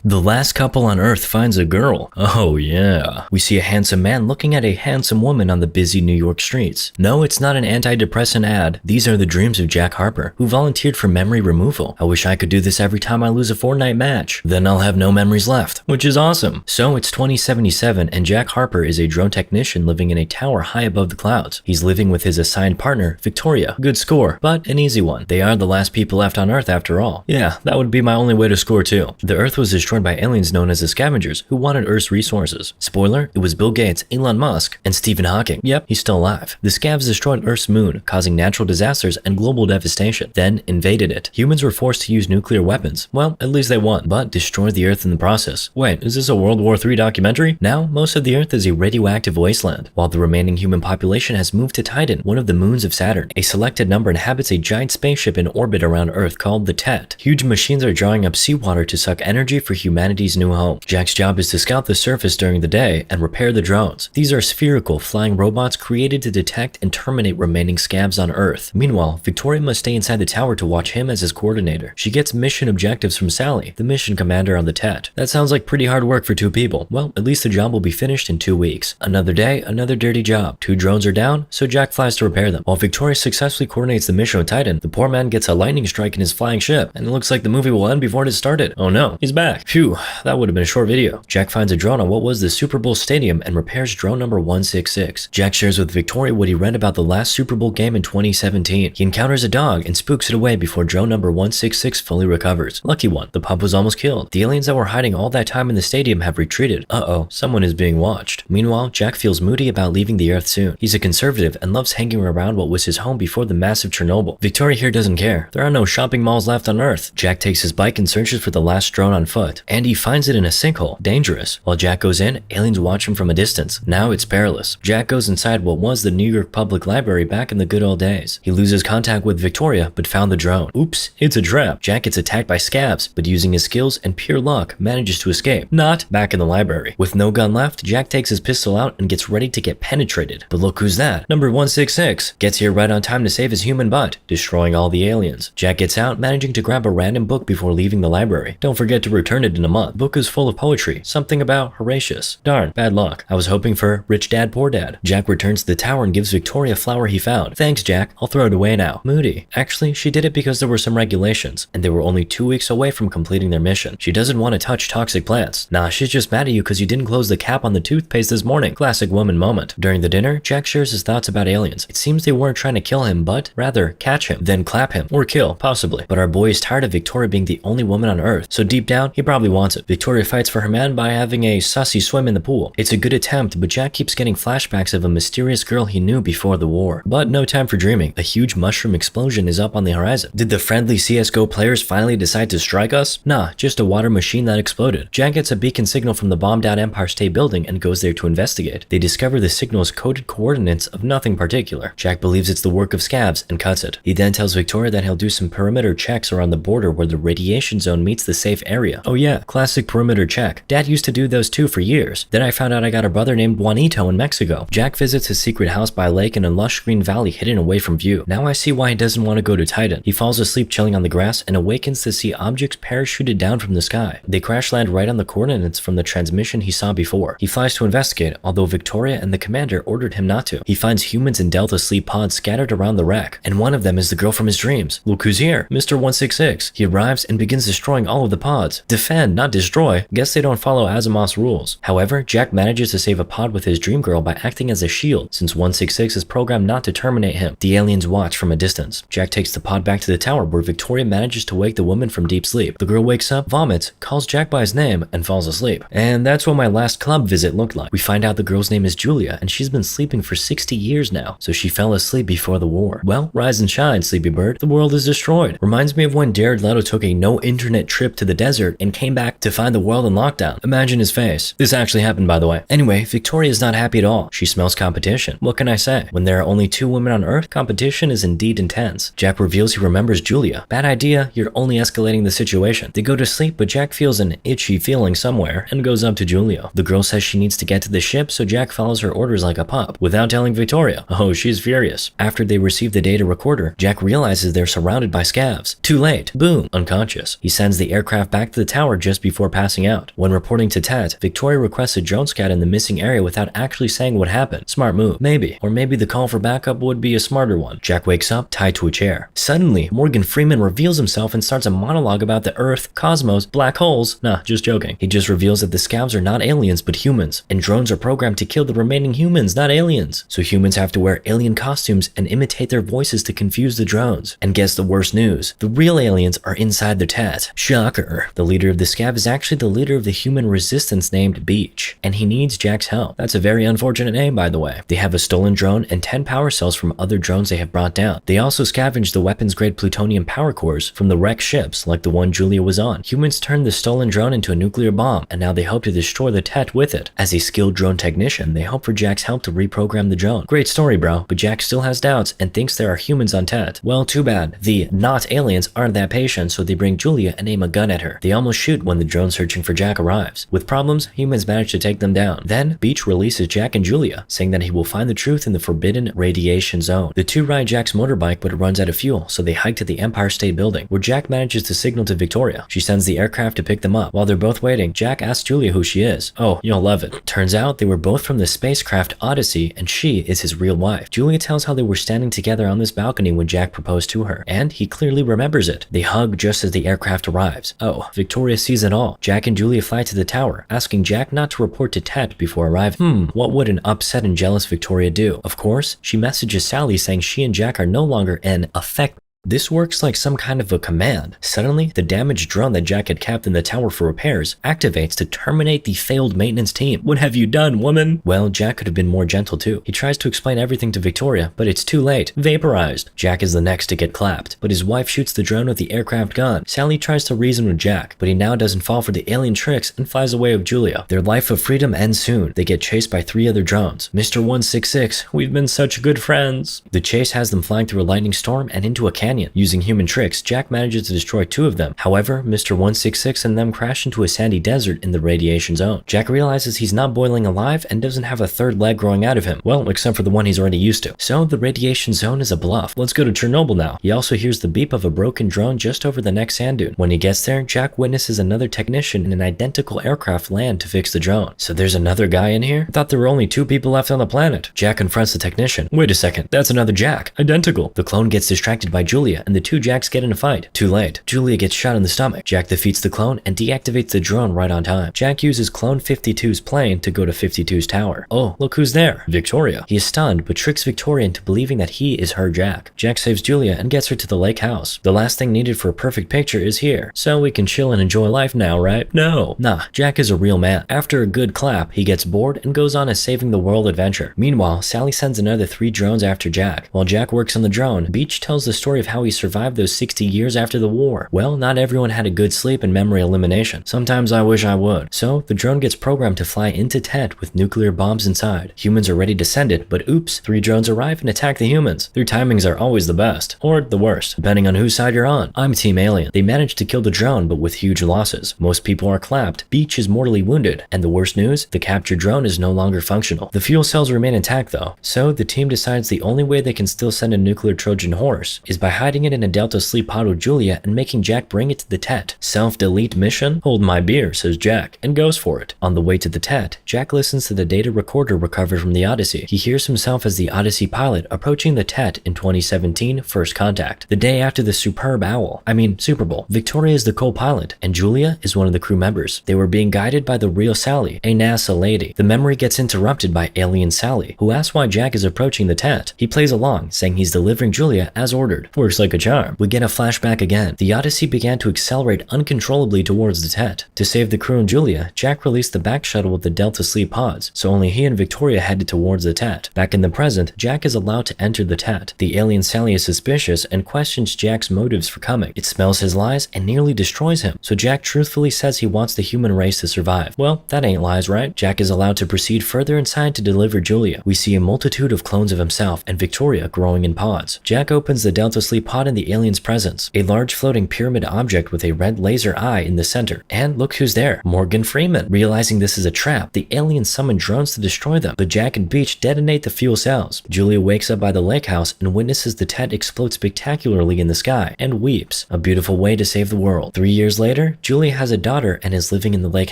The last couple on Earth finds a girl. Oh yeah. We see a handsome man looking at a handsome woman on the busy New York streets. No, it's not an antidepressant ad. These are the dreams of Jack Harper, who volunteered for memory removal. I wish I could do this every time I lose a Fortnite match. Then I'll have no memories left, which is awesome. So it's 2077 and Jack Harper is a drone technician living in a tower high above the clouds. He's living with his assigned partner, Victoria. Good score, but an easy one. They are the last people left on Earth after all. Yeah, that would be my only way to score too. The Earth was destroyed by aliens known as the Scavengers, who wanted Earth's resources. Spoiler, it was Bill Gates, Elon Musk, and Stephen Hawking. Yep, he's still alive. The Scavs destroyed Earth's moon, causing natural disasters and global devastation, then invaded it. Humans were forced to use nuclear weapons. Well, at least they won, but destroyed the Earth in the process. Wait, is this a World War III documentary? Now, most of the Earth is a radioactive wasteland, while the remaining human population has moved to Titan, one of the moons of Saturn. A selected number inhabits a giant spaceship in orbit around Earth called the Tet. Huge machines are drawing up seawater to suck energy for humanity's new home. Jack's job is to scout the surface during the day and repair the drones. These are spherical, flying robots created to detect and terminate remaining scabs on Earth. Meanwhile, Victoria must stay inside the tower to watch him as his coordinator. She gets mission objectives from Sally, the mission commander on the Tet. That sounds like pretty hard work for two people. Well, at least the job will be finished in 2 weeks. Another day, another dirty job. 2 drones are down, so Jack flies to repair them. While Victoria successfully coordinates the mission with Titan, the poor man gets a lightning strike in his flying ship, and it looks like the movie will end before it has started. Oh no, he's back. Phew, that would have been a short video. Jack finds a drone on what was the Super Bowl stadium and repairs drone number 166. Jack shares with Victoria what he read about the last Super Bowl game in 2017. He encounters a dog and spooks it away before drone number 166 fully recovers. Lucky one, the pup was almost killed. The aliens that were hiding all that time in the stadium have retreated. Uh-oh, someone is being watched. Meanwhile, Jack feels moody about leaving the Earth soon. He's a conservative and loves hanging around what was his home before the massive Chernobyl. Victoria here doesn't care. There are no shopping malls left on Earth. Jack takes his bike and searches for the last drone on foot, and he finds it in a sinkhole. Dangerous. While Jack goes in, aliens watch him from a distance. Now it's perilous. Jack goes inside what was the New York Public Library back in the good old days. He loses contact with Victoria, but found the drone. Oops, it's a trap. Jack gets attacked by scabs, but using his skills and pure luck, manages to escape. Not back in the library. With no gun left, Jack takes his pistol out and gets ready to get penetrated. But look who's that. Number 166 gets here right on time to save his human butt, destroying all the aliens. Jack gets out, managing to grab a random book before leaving the library. Don't forget to return it in a month. The book is full of poetry, something about Horatius. Darn, bad luck. I was hoping for Rich Dad, Poor Dad. Jack returns to the tower and gives Victoria a flower he found. Thanks, Jack. I'll throw it away now. Moody. Actually, she did it because there were some regulations, and they were only 2 weeks away from completing their mission. She doesn't want to touch toxic plants. Nah, she's just mad at you because you didn't close the cap on the toothpaste this morning. Classic woman moment. During the dinner, Jack shares his thoughts about aliens. It seems they weren't trying to kill him, but rather catch him, then clap him, or kill, possibly. But our boy is tired of Victoria being the only woman on Earth, so deep down, he probably wants it. Victoria fights for her man by having a sussy swim in the pool. It's a good attempt, but Jack keeps getting flashbacks of a mysterious girl he knew before the war. But no time for dreaming. A huge mushroom explosion is up on the horizon. Did the friendly CSGO players finally decide to strike us? Nah, just a water machine that exploded. Jack gets a beacon signal from the bombed out Empire State Building and goes there to investigate. They discover the signal's coded coordinates of nothing particular. Jack believes it's the work of scavs and cuts it. He then tells Victoria that he'll do some perimeter checks around the border where the radiation zone meets the safe area. Oh yeah, classic perimeter check. Dad used to do those too for years. Then I found out I got a brother named Juanito in Mexico. Jack visits his secret house by a lake in a lush green valley hidden away from view. Now I see why he doesn't want to go to Titan. He falls asleep chilling on the grass and awakens to see objects parachuted down from the sky. They crash land right on the coordinates from the transmission he saw before. He flies to investigate, although Victoria and the commander ordered him not to. He finds humans in Delta sleep pods scattered around the wreck, and one of them is the girl from his dreams. Look who's here, Mr. 166. He arrives and begins destroying all of the pods. Defend, not destroy. Guess they don't follow Asimov's rules. However, Jack manages to save a pod with his dream girl by acting as a shield, since 166 is programmed not to terminate him. The aliens watch from a distance. Jack takes the pod back to the tower where Victoria manages to wake the woman from deep sleep. The girl wakes up, vomits, calls Jack by his name, and falls asleep. And that's what my last club visit looked like. We find out the girl's name is Julia, and she's been sleeping for 60 years now, so she fell asleep before the war. Well, rise and shine, sleepy bird. The world is destroyed. Reminds me of when Jared Leto took a no-internet trip to the desert and came back to find the world in lockdown. Imagine his face. This actually happened, by the way. Anyway, Victoria is not happy at all. She smells competition. What can I say? When there are only 2 women on Earth, competition is indeed intense. Jack reveals he remembers Julia. Bad idea, you're only escalating the situation. They go to sleep, but Jack feels an itchy feeling somewhere and goes up to Julia. The girl says she needs to get to the ship, so Jack follows her orders like a pup, without telling Victoria. Oh, she's furious. After they receive the data recorder, Jack realizes they're surrounded by scavs. Too late. Boom. Unconscious. He sends the aircraft back to the tower tower just before passing out. When reporting to Tet, Victoria requests a drone scout in the missing area without actually saying what happened. Smart move. Maybe. Or maybe the call for backup would be a smarter one. Jack wakes up, tied to a chair. Suddenly, Morgan Freeman reveals himself and starts a monologue about the Earth, cosmos, black holes. Nah, just joking. He just reveals that the scavs are not aliens but humans, and drones are programmed to kill the remaining humans, not aliens. So humans have to wear alien costumes and imitate their voices to confuse the drones. And guess the worst news. The real aliens are inside the Tet. Shocker. The leader of the scav is actually the leader of the human resistance named Beach, and he needs Jack's help. That's a very unfortunate name, by the way. They have a stolen drone and 10 power cells from other drones they have brought down. They also scavenged the weapons-grade plutonium power cores from the wrecked ships, like the one Julia was on. Humans turned the stolen drone into a nuclear bomb, and now they hope to destroy the Tet with it. As a skilled drone technician, they hope for Jack's help to reprogram the drone. Great story, bro, but Jack still has doubts and thinks there are humans on Tet. Well, too bad. The not aliens aren't that patient, so they bring Julia and aim a gun at her. They almost shoot when the drone searching for Jack arrives. With problems, humans manage to take them down. Then, Beach releases Jack and Julia, saying that he will find the truth in the forbidden radiation zone. The two ride Jack's motorbike, but it runs out of fuel, so they hike to the Empire State Building, where Jack manages to signal to Victoria. She sends the aircraft to pick them up. While they're both waiting, Jack asks Julia who she is. Oh, you'll love it. Turns out they were both from the spacecraft Odyssey, and she is his real wife. Julia tells how they were standing together on this balcony when Jack proposed to her, and he clearly remembers it. They hug just as the aircraft arrives. Oh, Victoria sees it all. Jack and Julia fly to the tower, asking Jack not to report to Tet before arriving. What would an upset and jealous Victoria do? Of course, she messages Sally saying she and Jack are no longer an effect. This works like some kind of a command. Suddenly, the damaged drone that Jack had kept in the tower for repairs activates to terminate the failed maintenance team. What have you done, woman? Well, Jack could have been more gentle too. He tries to explain everything to Victoria, but it's too late. Vaporized. Jack is the next to get clapped, but his wife shoots the drone with the aircraft gun. Sally tries to reason with Jack, but he now doesn't fall for the alien tricks and flies away with Julia. Their life of freedom ends soon. They get chased by 3 other drones. Mr. 166, we've been such good friends. The chase has them flying through a lightning storm and into a canyon. Using human tricks, Jack manages to destroy 2 of them. However, Mr. 166 and them crash into a sandy desert in the radiation zone. Jack realizes he's not boiling alive and doesn't have a 3rd leg growing out of him. Well, except for the one he's already used to. So the radiation zone is a bluff. Let's go to Chernobyl now. He also hears the beep of a broken drone just over the next sand dune. When he gets there, Jack witnesses another technician in an identical aircraft land to fix the drone. So there's another guy in here? I thought there were only 2 people left on the planet. Jack confronts the technician. Wait a second, that's another Jack. Identical. The clone gets distracted by Julia and the 2 Jacks get in a fight. Too late. Julia gets shot in the stomach. Jack defeats the clone and deactivates the drone right on time. Jack uses Clone 52's plane to go to 52's tower. Oh, look who's there. Victoria. He is stunned, but tricks Victoria into believing that he is her Jack. Jack saves Julia and gets her to the lake house. The last thing needed for a perfect picture is here. So we can chill and enjoy life now, right? No. Nah, Jack is a real man. After a good clap, he gets bored and goes on a saving the world adventure. Meanwhile, Sally sends another 3 drones after Jack. While Jack works on the drone, Beach tells the story of how he survived those 60 years after the war. Well, not everyone had a good sleep and memory elimination. Sometimes I wish I would. So, the drone gets programmed to fly into Tet with nuclear bombs inside. Humans are ready to send it, but oops, 3 drones arrive and attack the humans. Their timings are always the best, or the worst, depending on whose side you're on. I'm Team Alien. They managed to kill the drone, but with huge losses. Most people are clapped, Beach is mortally wounded, and the worst news, the captured drone is no longer functional. The fuel cells remain intact though, so the team decides the only way they can still send a nuclear Trojan horse is by hiding it in a Delta sleep pod with Julia and making Jack bring it to the Tet. Self-delete mission? Hold my beer, says Jack, and goes for it. On the way to the Tet, Jack listens to the data recorder recovered from the Odyssey. He hears himself as the Odyssey pilot approaching the Tet in 2017 First Contact, the day after the superb owl. Super Bowl. Victoria is the co-pilot, and Julia is one of the crew members. They were being guided by the real Sally, a NASA lady. The memory gets interrupted by alien Sally, who asks why Jack is approaching the Tet. He plays along, saying he's delivering Julia as ordered. Works like a charm. We get a flashback again. The Odyssey began to accelerate uncontrollably towards the Tet. To save the crew and Julia, Jack released the back shuttle with the Delta sleep pods, so only he and Victoria headed towards the Tet. Back in the present, Jack is allowed to enter the Tet. The alien Sally is suspicious and questions Jack's motives for coming. It smells his lies and nearly destroys him, so Jack truthfully says he wants the human race to survive. Well, that ain't lies, right? Jack is allowed to proceed further inside to deliver Julia. We see a multitude of clones of himself and Victoria growing in pods. Jack opens the Delta sleep pod in the alien's presence, a large floating pyramid object with a red laser eye in the center. And look who's there, Morgan Freeman. Realizing this is a trap, the aliens summon drones to destroy them, but Jack and Beach detonate the fuel cells. Julia wakes up by the lake house and witnesses the tent explode spectacularly in the sky, and weeps. A beautiful way to save the world. 3 years later, Julia has a daughter and is living in the lake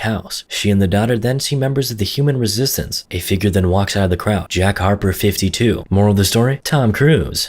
house. She and the daughter then see members of the human resistance. A figure then walks out of the crowd. Jack Harper 52. Moral of the story? Tom Cruise.